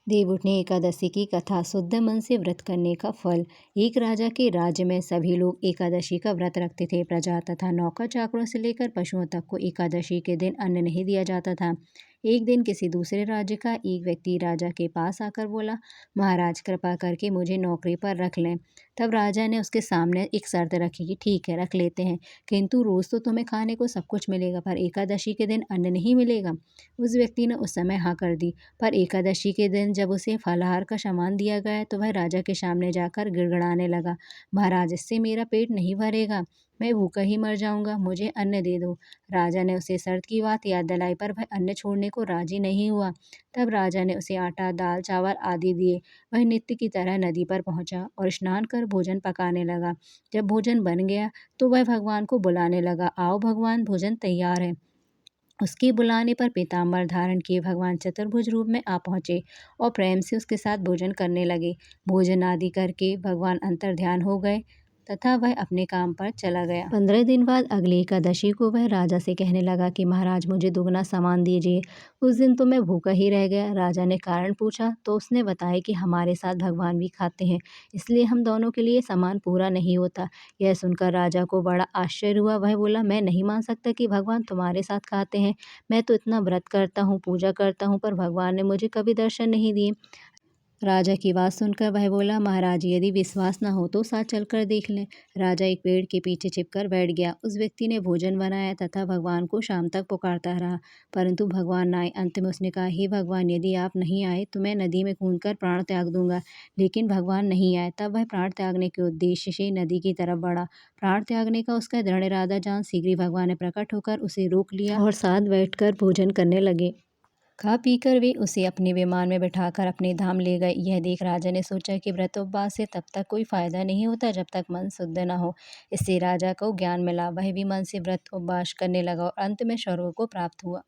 देवउठनी एकादशी की कथा। शुद्ध मन से व्रत करने का फल। एक राजा के राज्य में सभी लोग एकादशी का व्रत रखते थे। प्रजा तथा नौकर चाकरों से लेकर पशुओं तक को एकादशी के दिन अन्न नहीं दिया जाता था। एक दिन किसी दूसरे राज्य का एक व्यक्ति राजा के पास आकर बोला, महाराज कृपा करके मुझे नौकरी पर रख लें। तब राजा ने उसके सामने एक शर्त रखी कि ठीक है, रख लेते हैं, किंतु रोज तो तुम्हें खाने को सब कुछ मिलेगा, पर एकादशी के दिन अन्न नहीं मिलेगा। उस व्यक्ति ने उस समय हाँ कर दी। पर एकादशी के दिन जब उसे फलाहार का सामान दिया गया तो वह राजा के सामने जाकर गिड़गिड़ाने लगा, महाराज इससे मेरा पेट नहीं भरेगा, मैं भूखा ही मर जाऊंगा, मुझे अन्न दे दो। राजा ने उसे शर्त की बात याद दिलाई पर वह अन्न छोड़ने को राजी नहीं हुआ। तब राजा ने उसे आटा, दाल, चावल आदि दिए। वह नित्य की तरह नदी पर पहुंचा और स्नान कर भोजन पकाने लगा। जब भोजन बन गया तो वह भगवान को बुलाने लगा, आओ भगवान, भोजन तैयार है। उसके बुलाने पर पीताम्बर धारण किए भगवान चतुर्भुज रूप में आ पहुँचे और प्रेम से उसके साथ भोजन करने लगे। भोजन आदि करके भगवान अंतर्ध्यान हो गए तथा वह अपने काम पर चला गया। 15 दिन बाद अगली एकादशी को वह राजा से कहने लगा कि महाराज मुझे दुगना सामान दीजिए। उस दिन तो मैं भूखा ही रह गया। राजा ने कारण पूछा तो उसने बताया कि हमारे साथ भगवान भी खाते हैं, इसलिए हम दोनों के लिए सामान पूरा नहीं होता। यह सुनकर राजा को बड़ा आश्चर्य हुआ। वह बोला, मैं नहीं मान सकता कि भगवान तुम्हारे साथ खाते हैं। मैं तो इतना व्रत करता हूँ, पूजा करता हूँ, पर भगवान ने मुझे कभी दर्शन नहीं दिए। राजा की बात सुनकर वह बोला, महाराज यदि विश्वास न हो तो साथ चलकर देख लें। राजा एक पेड़ के पीछे छिपकर बैठ गया। उस व्यक्ति ने भोजन बनाया तथा भगवान को शाम तक पुकारता रहा, परंतु भगवान न आए। अंत में उसने कहा, हे भगवान, यदि आप नहीं आए तो मैं नदी में कूदकर प्राण त्याग दूंगा। लेकिन भगवान नहीं आए। तब वह प्राण त्यागने के उद्देश्य से नदी की तरफ बढ़ा। प्राण त्यागने का उसका दृढ़ इरादा जान शीघ्र ही भगवान ने प्रकट होकर उसे रोक लिया और साथ बैठकर भोजन करने लगे। खा पीकर वे उसे अपने विमान में बिठाकर अपने धाम ले गए। यह देख राजा ने सोचा कि व्रत उपवास से तब तक कोई फायदा नहीं होता जब तक मन शुद्ध न हो। इससे राजा को ज्ञान मिला। वह भी मन से व्रत उपवास करने लगा और अंत में स्वर्ग को प्राप्त हुआ।